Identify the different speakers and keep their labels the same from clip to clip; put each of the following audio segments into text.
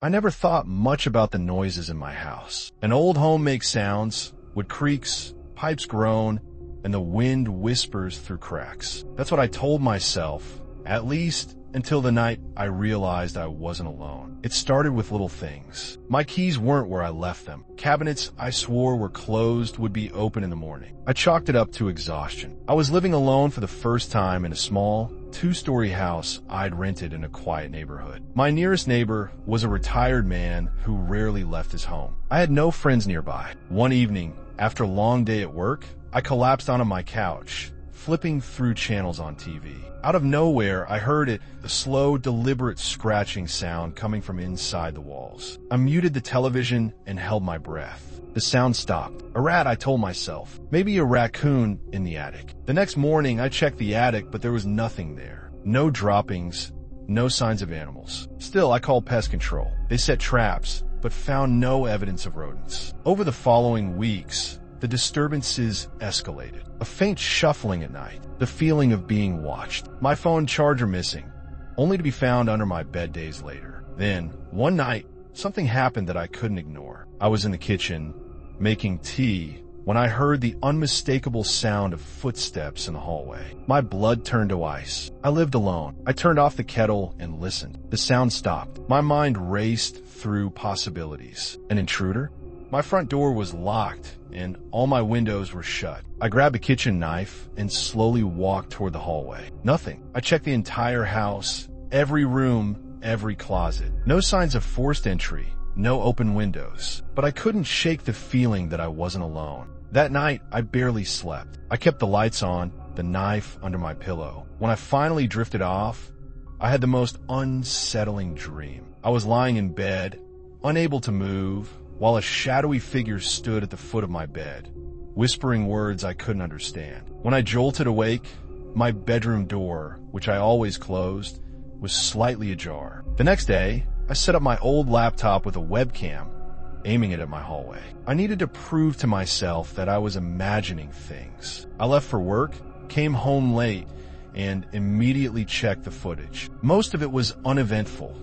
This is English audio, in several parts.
Speaker 1: I never thought much about the noises in my house. An old home makes sounds, wood creaks, pipes groan, and the wind whispers through cracks. That's what I told myself, at least until the night I realized I wasn't alone. It started with little things. My keys weren't where I left them. Cabinets I swore were closed would be open in the morning. I chalked it up to exhaustion. I was living alone for the first time in a small, two-story house I'd rented in a quiet neighborhood. My nearest neighbor was a retired man who rarely left his home. I had no friends nearby. One evening, after a long day at work, I collapsed onto my couch, flipping through channels on TV. Out of nowhere, I heard it, the slow, deliberate scratching sound coming from inside the walls. I muted the television and held my breath. The sound stopped. A rat, I told myself. Maybe a raccoon in the attic. The next morning, I checked the attic, but there was nothing there. No droppings, no signs of animals. Still, I called pest control. They set traps, but found no evidence of rodents. Over the following weeks, the disturbances escalated. A faint shuffling at night, the feeling of being watched. My phone charger missing, only to be found under my bed days later. Then, one night, something happened that I couldn't ignore. I was in the kitchen, making tea, when I heard the unmistakable sound of footsteps in the hallway. My blood turned to ice. I lived alone. I turned off the kettle and listened. The sound stopped. My mind raced through possibilities. An intruder? My front door was locked and all my windows were shut. I grabbed a kitchen knife and slowly walked toward the hallway. Nothing. I checked the entire house, every room, every closet. No signs of forced entry, no open windows. But I couldn't shake the feeling that I wasn't alone. That night, I barely slept. I kept the lights on, the knife under my pillow. When I finally drifted off, I had the most unsettling dream. I was lying in bed, unable to move, while a shadowy figure stood at the foot of my bed, whispering words I couldn't understand. When I jolted awake, my bedroom door, which I always closed, was slightly ajar. The next day, I set up my old laptop with a webcam, aiming it at my hallway. I needed to prove to myself that I was imagining things. I left for work, came home late, and immediately checked the footage. Most of it was uneventful.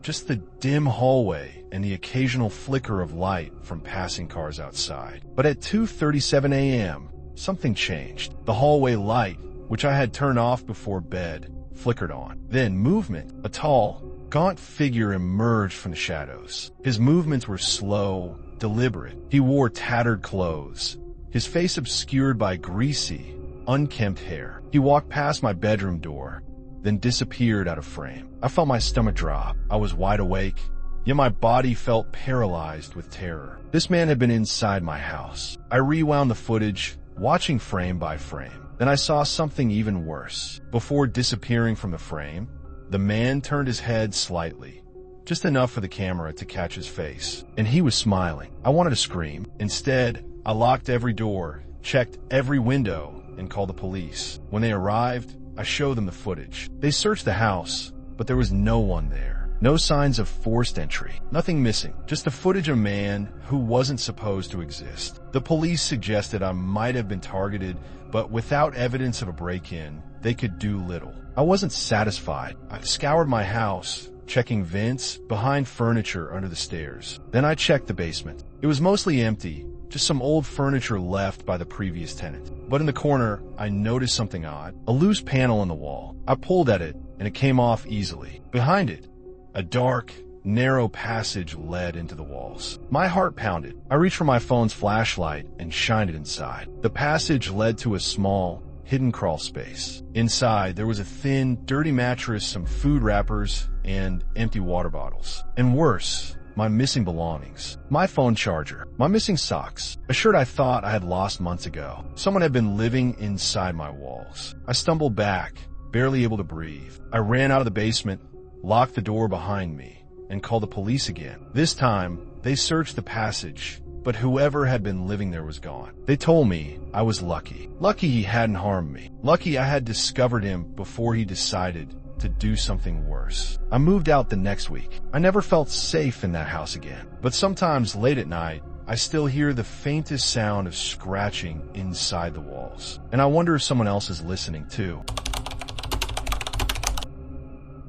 Speaker 1: Just the dim hallway and the occasional flicker of light from passing cars outside. But at 2:37 a.m., something changed. The hallway light, which I had turned off before bed, flickered on. Then movement. A tall, gaunt figure emerged from the shadows. His movements were slow, deliberate. He wore tattered clothes, his face obscured by greasy, unkempt hair. He walked past my bedroom door, then disappeared out of frame. I felt my stomach drop. I was wide awake, yet my body felt paralyzed with terror. This man had been inside my house. I rewound the footage, watching frame by frame. Then I saw something even worse. Before disappearing from the frame, the man turned his head slightly, just enough for the camera to catch his face, and he was smiling. I wanted to scream. Instead, I locked every door, checked every window, and called the police. When they arrived, I showed them the footage. They searched the house, but there was no one there. No signs of forced entry. Nothing missing. Just the footage of a man who wasn't supposed to exist. The police suggested I might have been targeted, but without evidence of a break-in, they could do little. I wasn't satisfied. I scoured my house, checking vents, behind furniture under the stairs. Then I checked the basement. It was mostly empty, just some old furniture left by the previous tenant. But in the corner, I noticed something odd. A loose panel on the wall. I pulled at it, and it came off easily. Behind it, a dark, narrow passage led into the walls. My heart pounded. I reached for my phone's flashlight and shined it inside. The passage led to a small, hidden crawl space. Inside, there was a thin, dirty mattress, some food wrappers, and empty water bottles. And worse, my missing belongings. My phone charger. My missing socks. A shirt I thought I had lost months ago. Someone had been living inside my walls. I stumbled back, barely able to breathe. I ran out of the basement, locked the door behind me, and called the police again. This time, they searched the passage, but whoever had been living there was gone. They told me I was lucky. Lucky he hadn't harmed me. Lucky I had discovered him before he decided to do something worse. I moved out the next week. I never felt safe in that house again. But sometimes late at night, I still hear the faintest sound of scratching inside the walls. And I wonder if someone else is listening too.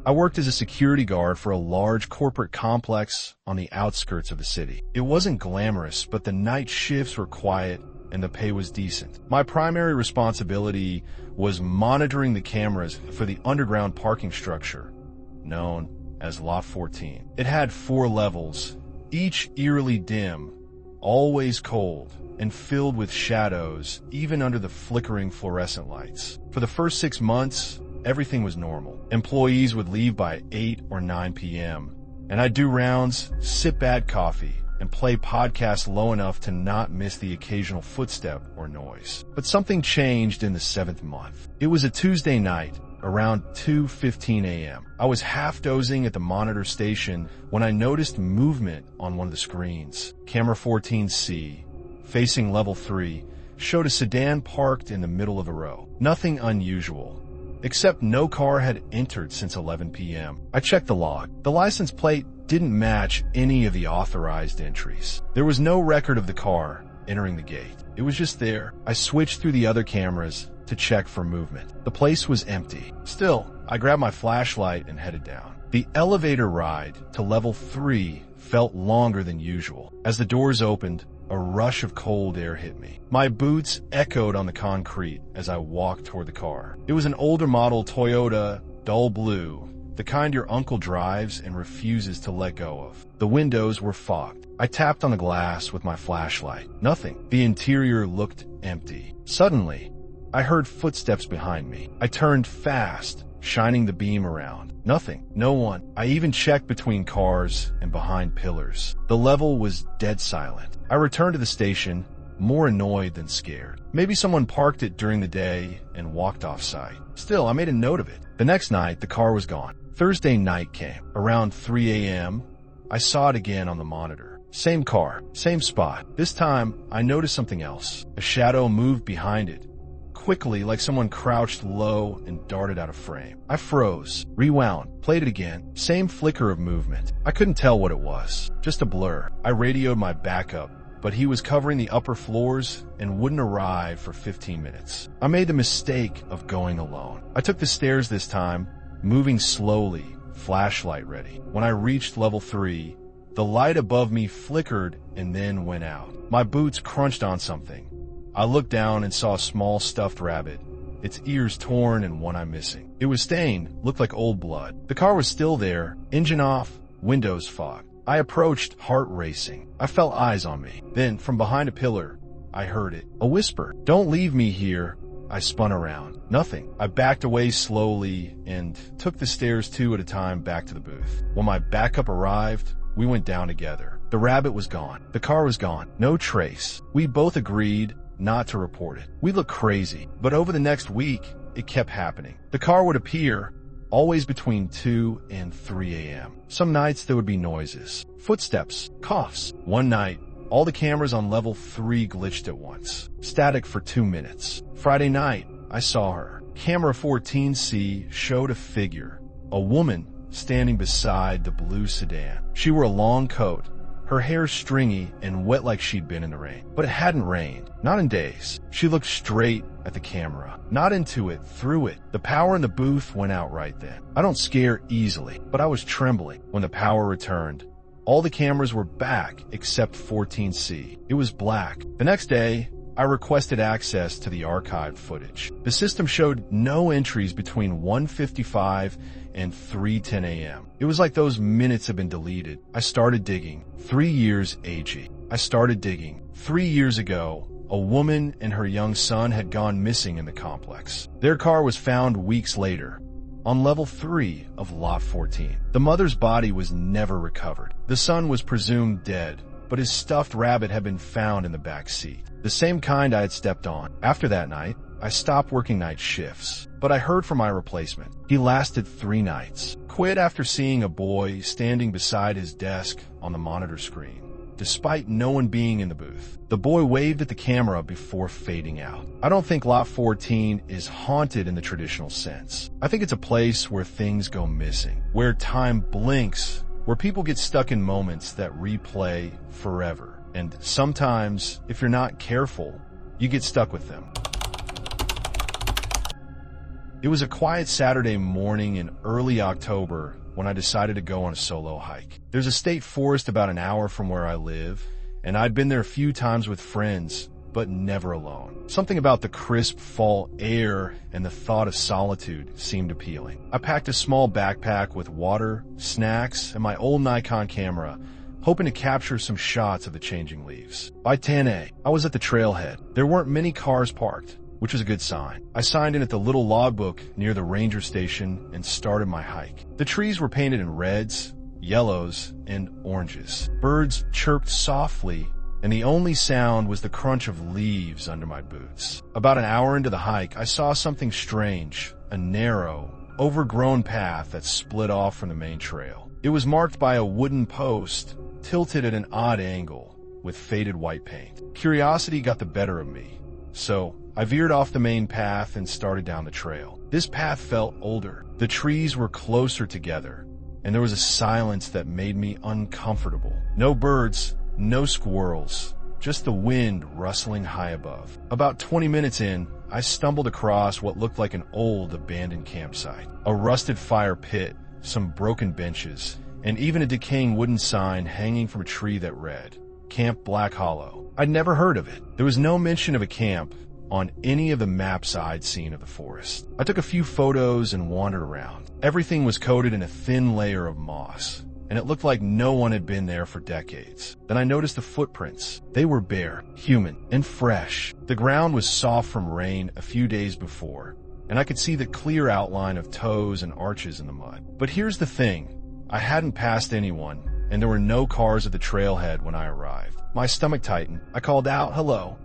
Speaker 1: I worked as a security guard for a large corporate complex on the outskirts of the city. It wasn't glamorous, but the night shifts were quiet and the pay was decent. My primary responsibility was monitoring the cameras for the underground parking structure known as Lot 14. It had 4 levels, each eerily dim, always cold, and filled with shadows, even under the flickering fluorescent lights. For the first 6 months, everything was normal. Employees would leave by 8 or 9 p.m., and I'd do rounds, sip bad coffee, and play podcasts low enough to not miss the occasional footstep or noise. But something changed in the 7th month. It was a Tuesday night, around 2:15 a.m. I was half dozing at the monitor station when I noticed movement on one of the screens. Camera 14C, facing level 3, showed a sedan parked in the middle of a row. Nothing unusual, except no car had entered since 11 p.m. I checked the log. The license plate didn't match any of the authorized entries. There was no record of the car entering the gate. It was just there. I switched through the other cameras to check for movement. The place was empty. Still, I grabbed my flashlight and headed down. The elevator ride to level 3 felt longer than usual. As the doors opened, a rush of cold air hit me. My boots echoed on the concrete as I walked toward the car. It was an older model Toyota, dull blue, the kind your uncle drives and refuses to let go of. The windows were fogged. I tapped on the glass with my flashlight. Nothing. The interior looked empty. Suddenly, I heard footsteps behind me. I turned fast, shining the beam around. Nothing. No one. I even checked between cars and behind pillars. The level was dead silent. I returned to the station, more annoyed than scared. Maybe someone parked it during the day and walked off-site. Still, I made a note of it. The next night, the car was gone. Thursday night came. Around 3 a.m., I saw it again on the monitor. Same car, same spot. This time, I noticed something else. A shadow moved behind it, quickly like someone crouched low and darted out of frame. I froze, rewound, played it again. Same flicker of movement. I couldn't tell what it was. Just a blur. I radioed my backup, but he was covering the upper floors and wouldn't arrive for 15 minutes. I made the mistake of going alone. I took the stairs this time, moving slowly, flashlight ready. When I reached level 3, the light above me flickered and then went out. My boots crunched on something. I looked down and saw a small stuffed rabbit, its ears torn and one eye missing. It was stained, looked like old blood. The car was still there, engine off, windows fogged. I approached, heart racing. I felt eyes on me. Then, from behind a pillar, I heard it. A whisper. "Don't leave me here." I spun around. Nothing. I backed away slowly and took the stairs 2 at a time back to the booth. When my backup arrived, we went down together. The rabbit was gone. The car was gone. No trace. We both agreed not to report it. We looked crazy, but over the next week, it kept happening. The car would appear, always between 2 and 3 a.m. Some nights there would be noises, footsteps, coughs. One night, all the cameras on level 3 glitched at once. Static for 2 minutes. Friday night, I saw her. Camera 14C showed a figure, a woman standing beside the blue sedan. She wore a long coat, her hair stringy and wet like she'd been in the rain. But it hadn't rained, not in days. She looked straight at the camera, not into it, through it. The power in the booth went out right then. I don't scare easily, but I was trembling. When the power returned, all the cameras were back except 14C. It was black. The next day, I requested access to the archived footage. The system showed no entries between 1:55 and 3:10 a.m. It was like those minutes had been deleted. I started digging. 3 years AG. I started digging. 3 years ago, a woman and her young son had gone missing in the complex. Their car was found weeks later, on level 3 of Lot 14. The mother's body was never recovered. The son was presumed dead, but his stuffed rabbit had been found in the back seat, the same kind I had stepped on. After that night, I stopped working night shifts, but I heard from my replacement. He lasted 3 nights. Quit after seeing a boy standing beside his desk on the monitor screen, despite no one being in the booth. The boy waved at the camera before fading out. I don't think Lot 14 is haunted in the traditional sense. I think it's a place where things go missing, where time blinks, where people get stuck in moments that replay forever. And sometimes, if you're not careful, you get stuck with them. It was a quiet Saturday morning in early October when I decided to go on a solo hike. There's a state forest about an hour from where I live, and I'd been there a few times with friends, but never alone. Something about the crisp fall air and the thought of solitude seemed appealing. I packed a small backpack with water, snacks, and my old Nikon camera, hoping to capture some shots of the changing leaves. By 10 a.m., I was at the trailhead. There weren't many cars parked, which was a good sign. I signed in at the little logbook near the ranger station and started my hike. The trees were painted in reds, yellows, and oranges. Birds chirped softly, and the only sound was the crunch of leaves under my boots. About an hour into the hike, I saw something strange, a narrow, overgrown path that split off from the main trail. It was marked by a wooden post, tilted at an odd angle, with faded white paint. Curiosity got the better of me, so I veered off the main path and started down the trail. This path felt older. The trees were closer together, and there was a silence that made me uncomfortable. No birds, no squirrels, just the wind rustling high above. About 20 minutes in, I stumbled across what looked like an old abandoned campsite. A rusted fire pit, some broken benches, and even a decaying wooden sign hanging from a tree that read, Camp Black Hollow. I'd never heard of it. There was no mention of a camp on any of the maps I'd seen of the forest. I took a few photos and wandered around. Everything was coated in a thin layer of moss, and it looked like no one had been there for decades. Then I noticed the footprints. They were bare, human, and fresh. The ground was soft from rain a few days before, and I could see the clear outline of toes and arches in the mud. But here's the thing. I hadn't passed anyone, and there were no cars at the trailhead when I arrived. My stomach tightened. I called out, "Hello."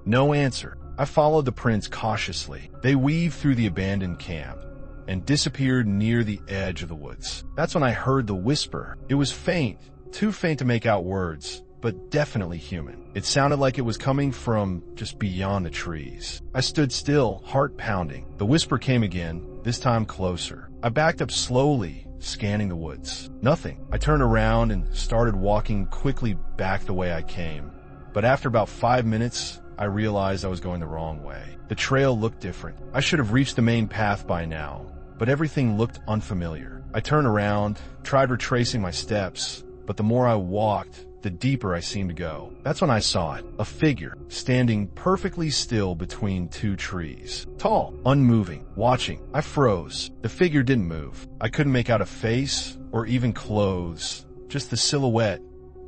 Speaker 1: No answer. I followed the prints cautiously. They weaved through the abandoned camp and disappeared near the edge of the woods. That's when I heard the whisper. It was faint, too faint to make out words, but definitely human. It sounded like it was coming from just beyond the trees. I stood still, heart pounding. The whisper came again, this time closer. I backed up slowly, scanning the woods. Nothing. I turned around and started walking quickly back the way I came. But after about 5 minutes, I realized I was going the wrong way. The trail looked different. I should have reached the main path by now, but everything looked unfamiliar. I turned around, tried retracing my steps, but the more I walked, the deeper I seemed to go. That's when I saw it, a figure, standing perfectly still between two trees. Tall, unmoving, watching. I froze. The figure didn't move. I couldn't make out a face or even clothes, just the silhouette,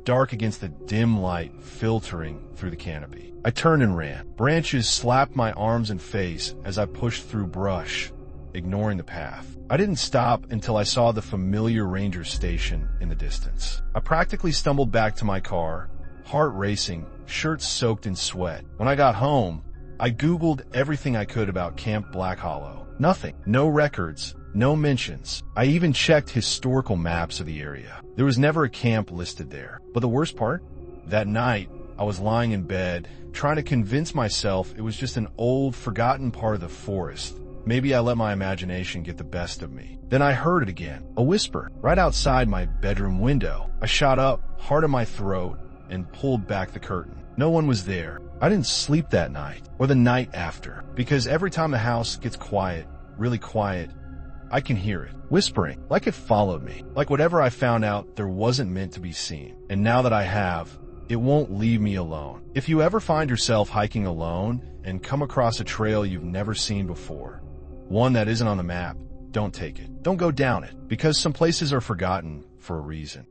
Speaker 1: dark against the dim light filtering through the canopy. I turned and ran. Branches slapped my arms and face as I pushed through brush, ignoring the path. I didn't stop until I saw the familiar ranger station in the distance. I practically stumbled back to my car, heart racing, shirt soaked in sweat. When I got home, I Googled everything I could about Camp Black Hollow. Nothing. No records. No mentions. I even checked historical maps of the area. There was never a camp listed there. But the worst part? That night, I was lying in bed, trying to convince myself it was just an old, forgotten part of the forest. Maybe I let my imagination get the best of me. Then I heard it again, a whisper, right outside my bedroom window. I shot up, heart in my throat, and pulled back the curtain. No one was there. I didn't sleep that night, or the night after, because every time the house gets quiet, really quiet, I can hear it, whispering, like it followed me, like whatever I found out there wasn't meant to be seen. And now that I have, it won't leave me alone. If you ever find yourself hiking alone and come across a trail you've never seen before, one that isn't on the map, don't take it. Don't go down it, because some places are forgotten for a reason.